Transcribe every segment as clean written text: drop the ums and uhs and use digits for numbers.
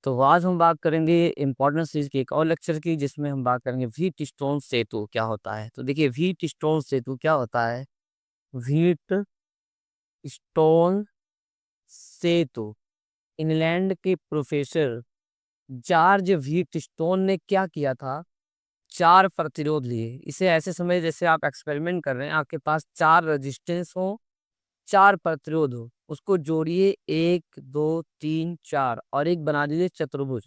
तो आज हम बात करेंगे इम्पोर्टेंट चीज़ की एक और लेक्चर की जिसमें हम बात करेंगे व्हीट स्टोन सेतु क्या होता है। तो देखिए व्हीट स्टोन सेतु क्या होता है? व्हीट स्टोन सेतु इंग्लैंड के प्रोफेसर जॉर्ज व्हीट स्टोन ने क्या किया था? 4 प्रतिरोध लिए। इसे ऐसे समझिए जैसे आप एक्सपेरिमेंट कर रहे हैं, आपके पास 4 रेजिस्टेंस हो, 4 प्रतिरोध हो, उसको जोड़िए 1, 2, 3, 4 और एक बना दीजिए चतुर्भुज।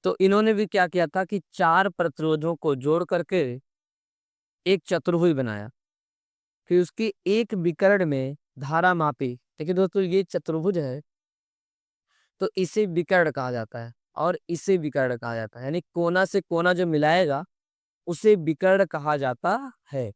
तो इन्होंने भी क्या किया था कि 4 प्रतिरोधों को जोड़ करके एक चतुर्भुज बनाया। फिर उसकी एक विकर्ण में धारा मापी। देखिए दोस्तों ये चतुर्भुज है, तो इसे विकर्ण कहा जाता है और इसे विकर्ण कहा जाता है। यानी कोना से कोना जो मिलाएगा उसे विकर्ण कहा जाता है।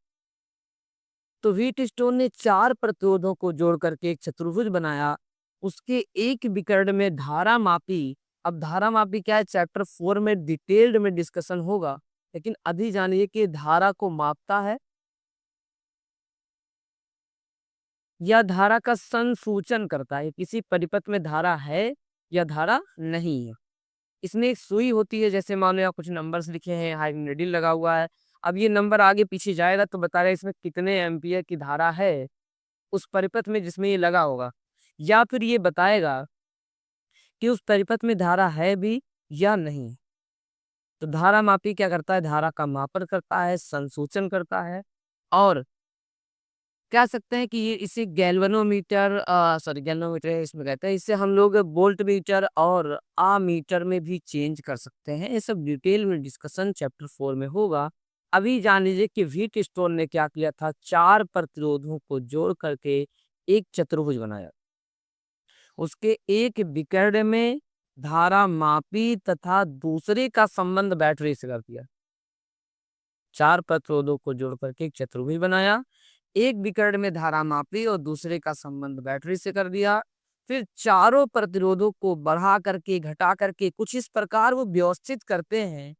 तो व्हीटस्टोन ने 4 प्रतिरोधों को जोड़ करके एक चतुर्भुज बनाया। उसके एक विकर्ण में धारा मापी। अब धारा मापी क्या है, चैप्टर 4 में डिटेल्ड में डिस्कशन होगा, लेकिन अभी जानिए कि धारा को मापता है या धारा का संसूचन करता है। किसी परिपथ में धारा है या धारा नहीं है। इसमें एक सुई होती है, जैसे मान लो यहाँ कुछ नंबर्स लिखे हैं, हाई नीडल लगा हुआ है। अब ये नंबर आगे पीछे जाएगा तो बताएगा इसमें कितने एम्पियर की धारा है उस परिपथ में जिसमें ये लगा होगा, या फिर ये बताएगा कि उस परिपथ में धारा है भी या नहीं। तो धारा मापी क्या करता है, धारा का मापन करता है, संसूचन करता है। और कह सकते हैं कि ये इसे गैल्वेनोमीटर सॉरी गैल्वेनोमीटर है इसमें कहते हैं, इससे हम लोग वोल्ट मीटर और मीटर में भी चेंज कर सकते हैं। ये सब डिटेल में डिस्कशन चैप्टर 4 में होगा। अभी जान लीजिए कि व्हीट स्टोन ने क्या किया था, 4 प्रतिरोधों को जोड़ करके एक चतुर्भुज बनाया। उसके एक विकर्ण में धारा मापी तथा दूसरे का संबंध बैटरी से कर दिया। 4 प्रतिरोधों को जोड़ करके एक चतुर्भुज बनाया, एक विकर्ण में धारा मापी और दूसरे का संबंध बैटरी से कर दिया। फिर चारों प्रतिरोधों को बढ़ा करके घटा करके कुछ इस प्रकार वो व्यवस्थित करते हैं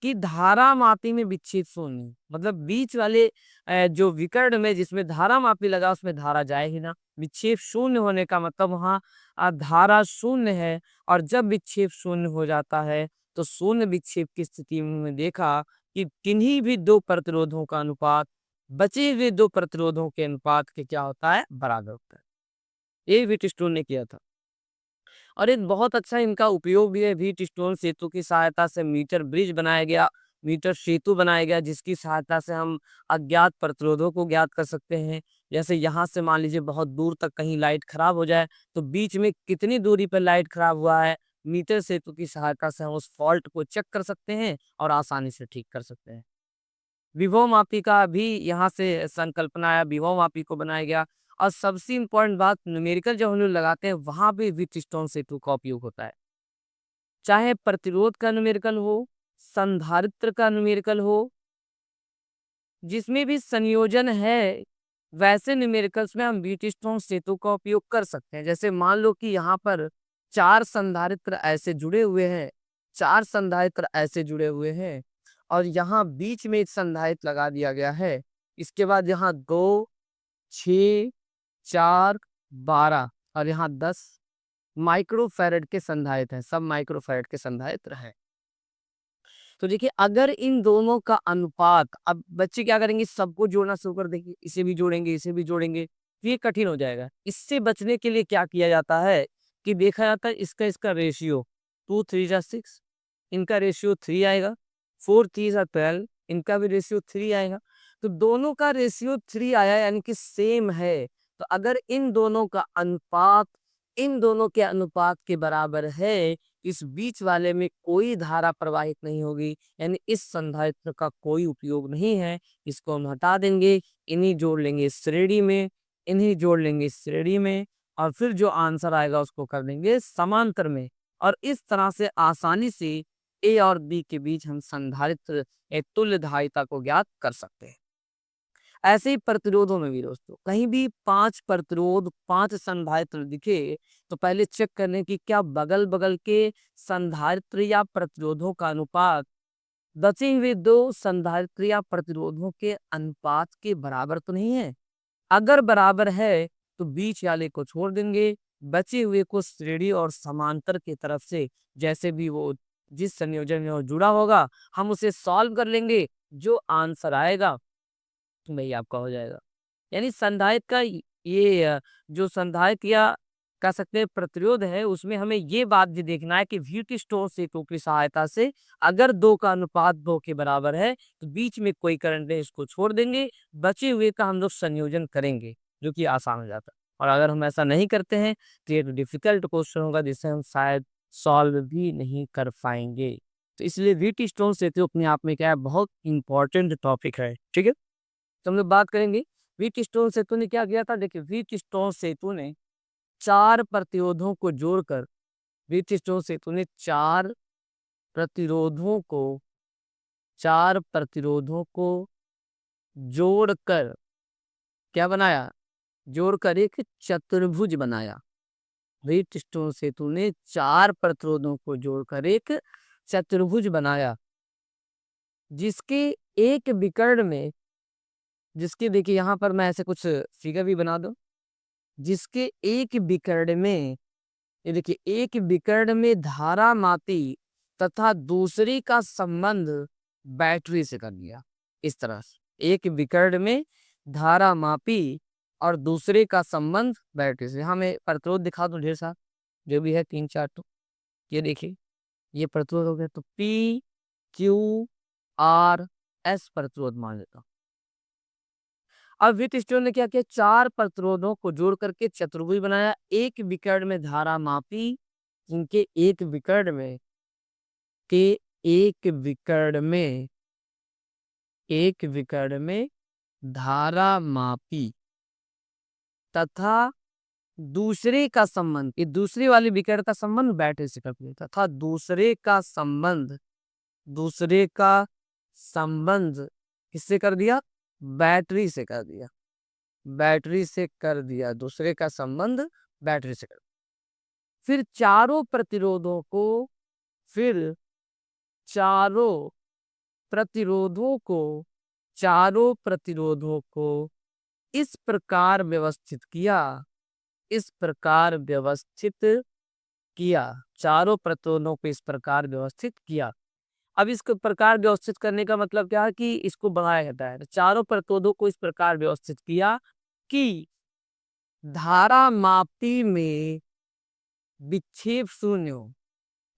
कि धारा मापी में विच्छेद शून्य, मतलब बीच वाले जो विकर्ण में जिसमें धारा मापी लगा उसमें धारा जाएगी ना। विक्षेप शून्य होने का मतलब वहाँ धारा शून्य है। और जब विक्षेप शून्य हो जाता है तो शून्य विक्षेप की स्थिति में हमने देखा कि किन्हीं भी 2 प्रतिरोधों का अनुपात बचे हुए 2 प्रतिरोधों के अनुपात के क्या होता है, बराबर होता है। ये व्हीटस्टोन ने किया था। और एक बहुत अच्छा इनका उपयोग भी है। व्हीट स्टोन सेतु की सहायता से मीटर ब्रिज बनाया गया, मीटर सेतु बनाया गया, जिसकी सहायता से हम अज्ञात प्रतिरोधों को ज्ञात कर सकते हैं। जैसे यहाँ से मान लीजिए बहुत दूर तक कहीं लाइट खराब हो जाए तो बीच में कितनी दूरी पर लाइट खराब हुआ है, मीटर सेतु की सहायता से हम उस फॉल्ट को चेक कर सकते हैं और आसानी से ठीक कर सकते हैं। विभव मापी का भी यहाँ से संकल्पना आया, विभव मापी को बनाया गया। और सबसे इम्पोर्टेंट बात, न्यूमेरिकल जब हम लोग लगाते हैं वहां भी व्हीटस्टोन सेतु का उपयोग होता है। चाहे प्रतिरोध का न्यूमेरिकल हो, संधारित्र का न्यूमेरिकल हो, जिसमें भी संयोजन है वैसे न्यूमेरिकल्स में हम व्हीटस्टोन सेतु का उपयोग कर सकते हैं। जैसे मान लो कि यहाँ पर 4 संधारित्र ऐसे जुड़े हुए हैं, 4 संधारित्र ऐसे जुड़े हुए हैं और यहाँ बीच में एक संधारित्र लगा दिया गया है। इसके बाद यहाँ 2, 6, 4, 12 और यहाँ 10 माइक्रोफैरड के संधारित्र हैं, सब माइक्रोफैरड के संधारित्र हैं। तो देखिए अगर इन दोनों का अनुपात, अब बच्चे क्या करेंगे, सबको जोड़ना शुरू कर देंगे, इसे भी जोड़ेंगे इसे भी जोड़ेंगे, तो ये कठिन हो जाएगा। इससे बचने के लिए क्या किया जाता है कि देखा जाता है इसका इसका रेशियो 2 3 जा 6, इनका रेशियो 3 आएगा, 4 3 जा 12, इनका भी रेशियो 3 आएगा। तो दोनों का रेशियो 3 आया यानी कि सेम है। तो अगर इन दोनों का अनुपात इन दोनों के अनुपात के बराबर है, इस बीच वाले में कोई धारा प्रवाहित नहीं होगी, यानी इस संधारित्र का कोई उपयोग नहीं है। इसको हम हटा देंगे, इन्हीं जोड़ लेंगे इस श्रेणी में, इन्हीं जोड़ लेंगे इस श्रेणी में और फिर जो आंसर आएगा उसको कर देंगे समांतर में। और इस तरह से आसानी से ए और बी के बीच हम संधारित्र तुल्य धारिता को ज्ञात कर सकते हैं। ऐसे ही प्रतिरोधों में भी दोस्तों कहीं भी 5 प्रतिरोध 5 संधारित्र दिखे तो पहले चेक करने की क्या बगल बगल के संधारित्र या प्रतिरोधों का अनुपात बचे हुए 2 संधारित्र या प्रतिरोधों के अनुपात के बराबर तो नहीं है। अगर बराबर है तो बीच वाले को छोड़ देंगे, बचे हुए को श्रेणी और समांतर की तरफ से जैसे भी वो जिस संयोजन में वो जुड़ा होगा हम उसे सॉल्व कर लेंगे, जो आंसर आएगा वही आपका हो जाएगा। यानी संधायक का जो संधायक या कह सकते हैं प्रतिरोध है, उसमें हमें ये बात भी देखना है कि व्हीटस्टोन सेतु की सहायता से अगर 2 का अनुपात 2 के बराबर है, तो बीच में कोई करंट है इसको छोड़ देंगे, बचे हुए का हम लोग संयोजन करेंगे, जो कि आसान हो जाता है। और अगर हम ऐसा नहीं करते हैं, तो ये डिफिकल्ट क्वेश्चन होगा जिसे हम शायद सॉल्व भी नहीं कर पाएँगे। तो इसलिए व्हीटस्टोन सेतु अपने आप में क्या है, बहुत इम्पोर्टेंट टॉपिक है, ठीक है? तो हम लोग बात करेंगे व्हीटस्टोन सेतु ने क्या किया था। देखिए व्हीटस्टोन सेतु ने 4 प्रतिरोधों को जोड़कर व्हीटस्टोन सेतु ने प्रतिरोधों को 4 प्रतिरोधों को जोड़कर क्या बनाया? जोड़कर एक चतुर्भुज बनाया। व्हीटस्टोन सेतु ने 4 प्रतिरोधों को जोड़कर एक चतुर्भुज बनाया, जिसके एक विकर्ण में जिसके देखिए यहाँ पर मैं ऐसे कुछ फिगर भी बना दूं, जिसके एक विकर्ण में ये देखिए एक विकर्ण में धारा मापी तथा दूसरे का संबंध बैटरी से कर दिया। इस तरह से एक विकर्ण में धारा मापी और दूसरे का संबंध बैटरी से। हाँ मैं प्रतिरोध दिखा दूं ढेर सारा, जो भी है 3-4 तो ये देखिए ये प्रतिरोध हो गया, तो पी क्यू आर एस प्रतिरोध मान लेता हूं। अब व्हीटस्टोन ने क्या किया, 4 प्रतिरोधों को जोड़ करके चतुर्भुज बनाया। एक विकर्ण में धारा मापी, इनके के एक विकर्ण में धारा मापी तथा दूसरे का संबंध, ये दूसरी वाली विकर्ण का संबंध बैटरी से कर दिया तथा दूसरे का संबंध किससे कर दिया? बैटरी से कर दिया। दूसरे का संबंध बैटरी से कर दिया। फिर चारों प्रतिरोधों को इस प्रकार व्यवस्थित किया। चारों प्रतिरोधों को इस प्रकार व्यवस्थित किया। अब इस प्रकार व्यवस्थित करने का मतलब क्या है कि इसको बढ़ाया जाता है। तो चारों प्रतिरोधों को इस प्रकार व्यवस्थित किया कि धारा मापी में विक्षेप शून्य हो।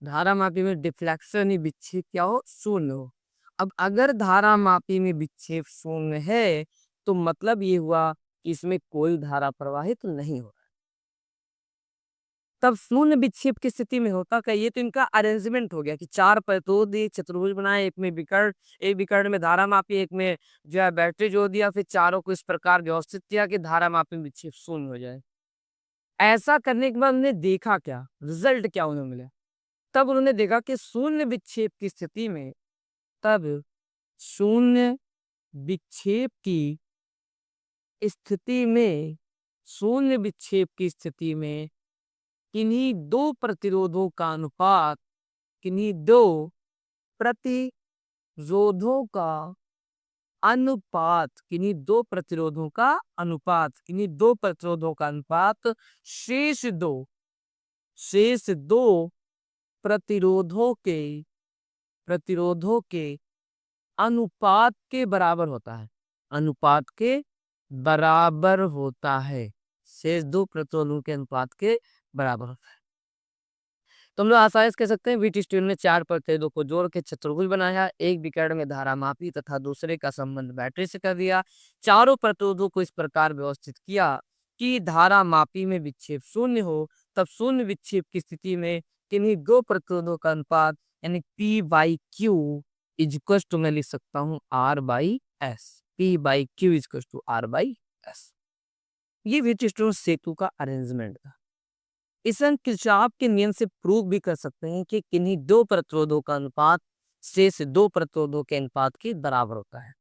धारा मापी में डिफ्लेक्शन ही विक्षेप क्या हो? शून्य हो। अब अगर धारा मापी में विक्षेप शून्य है, तो मतलब ये हुआ कि इसमें कोई धारा प्रवाहित नहीं हो रहा है। तब शून्य विक्षेप की स्थिति में होता क्या? ये तो इनका अरेंजमेंट हो गया कि 4 प्रतिरोध एक चतुर्भुज बनाए, एक में विकर्ण, एक विकर्ण में धारा मापी, एक में जो है बैटरी जोड़ दिया, फिर चारों को इस प्रकार व्यवस्थित किया कि धारा मापी में विक्षेप शून्य हो जाए। ऐसा करने के बाद उन्होंने देखा क्या, रिजल्ट क्या उन्हें मिला? तब उन्होंने देखा कि शून्य विक्षेप की स्थिति में किन्हीं दो प्रतिरोधों का अनुपात किन्हीं दो प्रतिरोधों का अनुपात किन्हीं दो प्रतिरोधों का अनुपात शेष दो प्रतिरोधों के अनुपात के बराबर होता है। शेष दो प्रतिरोधों के अनुपात के बराबर होता है। तो हम लोग आसानी से कह सकते हैं व्हीटस्टोन ने 4 प्रतिरोधों को जोड़ के चतुर्भुज बनाया, एक विकर्ण में धारा मापी तथा दूसरे का संबंध बैटरी से कर दिया। चारों प्रतिरोधों को इस प्रकार व्यवस्थित किया कि धारा मापी में विक्षेप शून्य हो। तब शून्य विक्षेप की स्थिति में किन्हीं दो प्रतिरोधों का अनुपात यानी P/Q इज इक्वल टू मैं लिख सकता हूँ R/S। P/Q is equal to R/S। ये व्हीटस्टोन सेतु का अरेंजमेंट था। इसे हम किरचॉफ के नियम से प्रूव भी कर सकते हैं कि किन्हीं दो प्रतिरोधों का अनुपात शेष दो प्रतिरोधों के अनुपात के बराबर होता है।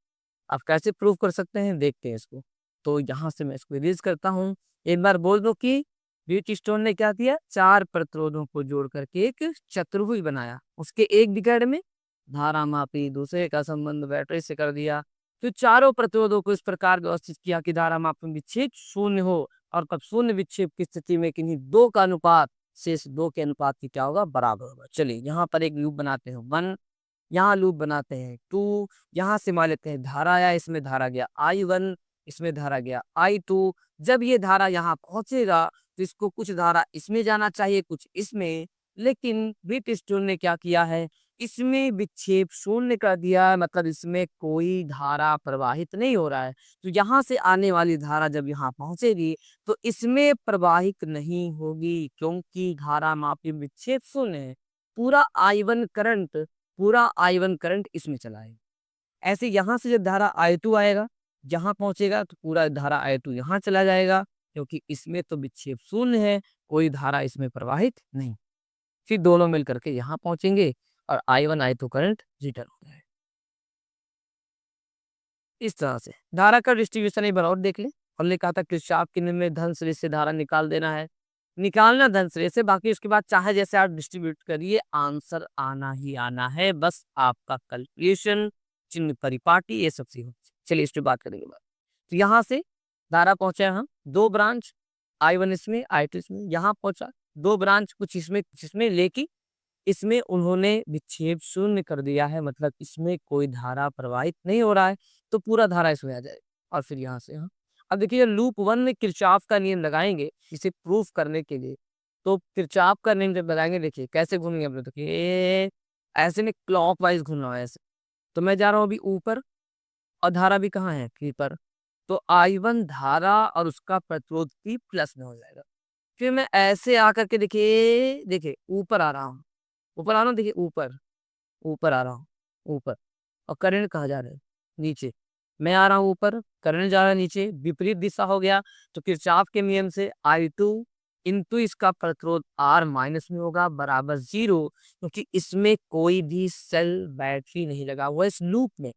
आप कैसे प्रूव कर सकते हैं, देखते हैं इसको। तो यहाँ से मैं इसको इरेज करता हूँ। एक बार बोल दो कि व्हीटस्टोन ने क्या किया, 4 प्रतिरोधों को जोड़ करके एक चतुर्भुज बनाया। उसके एक विकर्ण में धारा मापी, दूसरे का संबंध बैटरी से कर दिया। तो चारों प्रतिरोधों को इस प्रकार व्यवस्थित किया कि धारा मापी में विक्षेप शून्य हो। और कब शून्य विक्षेप की स्थिति में किन्हीं दो का अनुपात शेष दो के अनुपात की क्या होगा, बराबर होगा। चलिए यहाँ पर एक लूप बनाते हैं 1, यहाँ लूप बनाते हैं 2, यहाँ से मान लेते हैं धारा आया, इसमें धारा गया I1, इसमें धारा गया I2। जब ये धारा यहाँ पहुंचेगा तो इसको कुछ धारा इसमें जाना चाहिए, कुछ इसमें, लेकिन ब्रिटिश ने क्या किया है, इसमें विक्षेप शून्य कर दिया है, मतलब इसमें कोई धारा प्रवाहित नहीं हो रहा है। तो यहाँ से आने वाली धारा जब यहाँ पहुंचेगी तो इसमें प्रवाहित नहीं होगी, क्योंकि धारा मापी विक्षेप शून्य है। पूरा I1 करंट, पूरा I1 करंट इसमें चला है। ऐसे यहाँ से जब धारा I2 आएगा, जहाँ पहुंचेगा तो पूरा धारा I2 यहाँ चला जाएगा, क्योंकि इसमें तो विक्षेप शून्य है, कोई धारा इसमें प्रवाहित नहीं। फिर दोनों मिल करके यहाँ पहुंचेंगे और I1 I2 करंट रिटर्न हो जाएगा। इस तरह से धारा का डिस्ट्रीब्यूशन एक बार और देख लें। हमने कहा था किरचॉफ के नियम में धन श्रेणी से धारा निकाल देना है, निकालना धन श्रेणी से, बाकी उसके बाद चाहे जैसे आप डिस्ट्रीब्यूट करिए, आंसर आना ही आना है, बस आपका कैलकुलेशन, चिन्ह परिपाटी, ये सब चीज। चलिए इस पे बात करेंगे बात। तो यहाँ से धारा पहुंचे हम दो ब्रांच, I1 इसमें I2 इसमें, यहाँ पहुंचा दो ब्रांच, कुछ इसमें कुछ इसमें, लेकिन इसमें उन्होंने विक्षेप शून्य कर दिया है, मतलब इसमें कोई धारा प्रवाहित नहीं हो रहा है, तो पूरा धारा इसमें आ जाएगा। और फिर यहाँ से यहाँ अब देखिए लूप 1 में किरचॉफ का नियम लगाएंगे इसे प्रूफ करने के लिए। तो किरचॉफ का नियम जब लगाएंगे, देखिए कैसे घूमेंगे हम लोग, देखिए ऐसे नहीं, क्लॉकवाइज घूमना है ऐसे। तो मैं जा रहा हूँ अभी ऊपर और धारा भी कहाँ है, कहीं पर, तो I1 धारा और उसका प्रतिरोध भी प्लस में हो जाएगा। फिर मैं ऐसे आकर के देखिए, देखिए ऊपर आ रहा हूँ, ऊपर आ रहा हूँ, देखिए ऊपर, ऊपर आ रहा हूँ, ऊपर, और करंट कहाँ जा रहा है, नीचे। मैं आ रहा हूँ ऊपर, करंट जा रहा है नीचे, विपरीत दिशा हो गया। तो किरचॉफ के नियम से I2 इंटू इसका प्रतिरोध R माइनस में होगा बराबर 0, क्योंकि इसमें कोई भी सेल बैटरी नहीं लगा हुआ इस लूप में।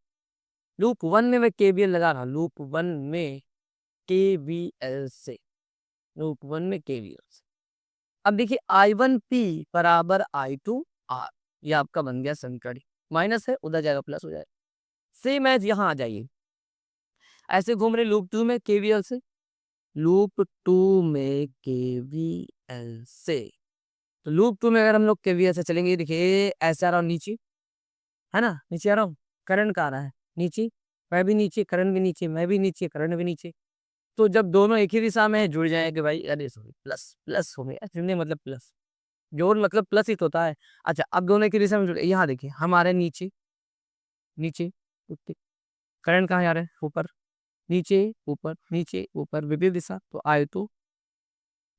लूप 1 में मैं KVL लगा रहा हूँ, लूप 1 में KVL से, लूप 1 में KVL से। अब देखिए I1P बराबर I2R, ये आपका बन गया समीकरण। माइनस है, उधर जाएगा प्लस हो जाएगा। सेम एज यहाँ आ जाइए, ऐसे घूम रहे लूप 2 में KVL से, लूप 2 में KVL से। तो लूप 2 में अगर हम लोग KVL से चलेंगे, देखिए ऐसे आ रहा हूँ नीचे, है ना, नीचे आ रहा हूँ, करंट का आ रहा है नीचे, मैं भी नीचे, करंट भी नीचे, मैं भी नीचे, करंट भी नीचे। तो जब दोनों एक ही दिशा में है, जुड़ जाएंगे भाई, अरे सॉरी प्लस, प्लस हो गया, जुड़ने मतलब प्लस, जोड़ मतलब प्लस ही तो होता है। अच्छा अब दोनों की दिशा में जुड़े, यहाँ देखिए हमारे नीचे, नीचे, करंट कहाँ जा रहा है, ऊपर, नीचे, ऊपर, नीचे, ऊपर, विपरीत दिशा, तो I2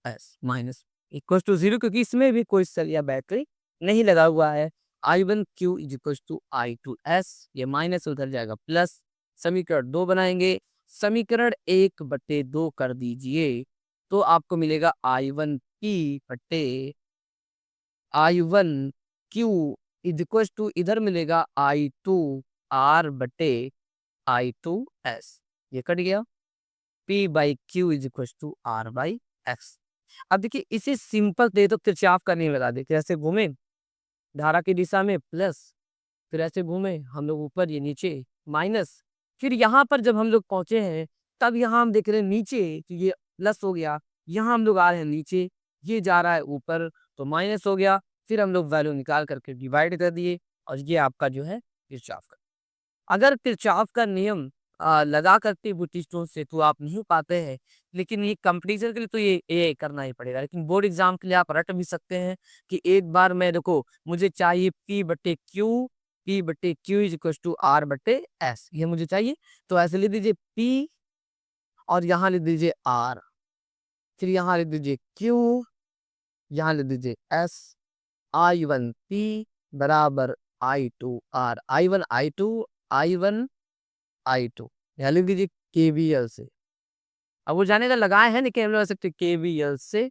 S minus equal to 0, क्योंकि इसमें भी कोई सेल या बैटरी नहीं लगा हुआ है। I1Q is equal to I2S, ये माइनस उधर जाएगा प्लस। समीकरण 2 बनाएंगे, समीकरण 1/2 कर दीजिए, तो आपको मिलेगा I1P बटे I1Q इज इक्वल टू, इधर मिलेगा I2R बटे I2S, ये कट गया, P/Q is equal to R/X। अब देखिए इसे सिंपल दे तो किरचॉफ का नियम लगा देते, ऐसे घूमे धारा की दिशा में प्लस, फिर ऐसे घूमे हम लोग ऊपर, ये नीचे माइनस, फिर यहाँ पर जब हम लोग पहुंचे हैं तब यहाँ हम देख रहे हैं नीचे, तो ये प्लस हो गया, यहाँ हम लोग आ रहे हैं नीचे, ये जा रहा है ऊपर, तो माइनस हो गया। फिर हम लोग वैल्यू निकाल करके डिवाइड कर दिए, और ये आपका जो है किरचॉफ का। अगर किरचॉफ का नियम लगा करके बुटिस्टों से तो आप नहीं पाते हैं, लेकिन ये कंपटीशन के लिए तो ये करना ही पड़ेगा। लेकिन बोर्ड एग्जाम के लिए आप रट भी सकते हैं कि एक बार मैं देखो, मुझे चाहिए P/Q is equal to R/S, ये मुझे चाहिए। तो ऐसे लिख दीजिए P और यहाँ लिख दीजिए R, फिर यहाँ लिख दीजिए Q, यहाँ लिख दीजिए S, I1P बराबर I2R, I1 I2 यहाँ लिख दीजिए KVL से। अब वो जाने का लगाए हैं, नहीं हम लोग सकते KVL से,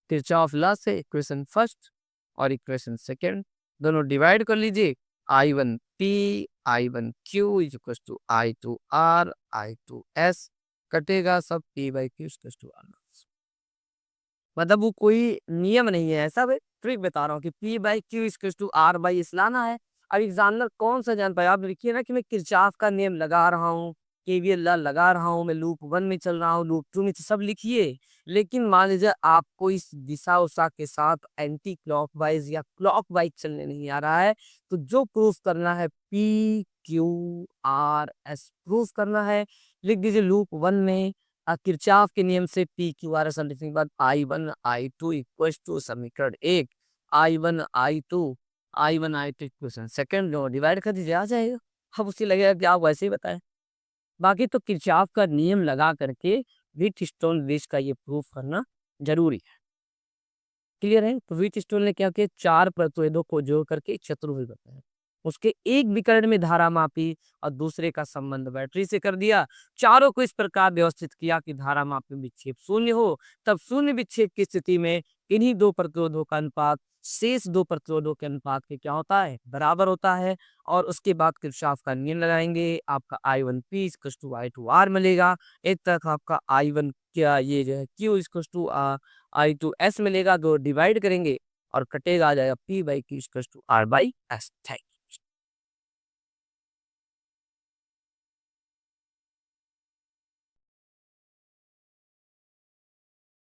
किरचॉफ लॉ से, इक्वेशन फर्स्ट और इक्वेशन सेकंड दोनों डिवाइड कर लीजिए। I1P I1Q is equal to I2R I2S, कटेगा सब P/Q is equal to R। मतलब वो कोई नियम नहीं है, ऐसा मैं ट्रिक बता रहा हूँ कि P/Q is equal to R/S लाना है। अब एग्जामिनर कौन सा जान पाए, आप देखिए ना कि मैं किरचॉफ का नियम लगा रहा हूँ, केवीएल लगा रहा हूँ, मैं लूप 1 में चल रहा हूँ, लूप 2 में सब लिखिए। लेकिन मान लीजिए आपको इस दिशा-उशा के साथ एंटी क्लॉकवाइज़ या क्लॉकवाइज़ चलने नहीं आ रहा है, तो जो प्रूफ करना है P, Q, R, S proof करना है। लिख दीजिए लूप 1 में किरचॉफ के नियम से पी, क्यू, आर, एस लिखने के बाद I1, I2 इक्वल्स टू समीकरण 1 I1, I2 I1, I2 equation second लो डिवाइड कर दीजिए आ जाएगा। अब उसे लगेगा कि आप वैसे ही बताएँ। बाकी तो किरचॉफ का नियम लगा करके व्हीटस्टोन ब्रिज का ये प्रूफ करना ज़रूरी है। क्लियर है? तो व्हीटस्टोन ने क्या किया 4 प्रतिरोधों को जोड़ करके एक चतुर्भुज बनाया। उसके एक विकर्ण में धारा मापी और दूसरे का संबंध बैटरी से कर दिया। चारों को इस प्रकार व्यवस्थित किया कि धारा मापी विक्षेप शून्य हो। तब शून्य विक्षेप की स्थिति में इन्हीं 2 प्रतिरोधों का अनुपात शेष 2 प्रतिरोधों के अनुपात के क्या होता है? बराबर होता है। और उसके बाद किरचॉफ का नियम लगाएँगे। आपका I1P I2R मिलेगा। एक तरफ आपका I1 क्या ये जो है Q I2S मिलेगा, 2 डिवाइड करेंगे और कटेगा आ जाएगा P/Q = R/S। थैंक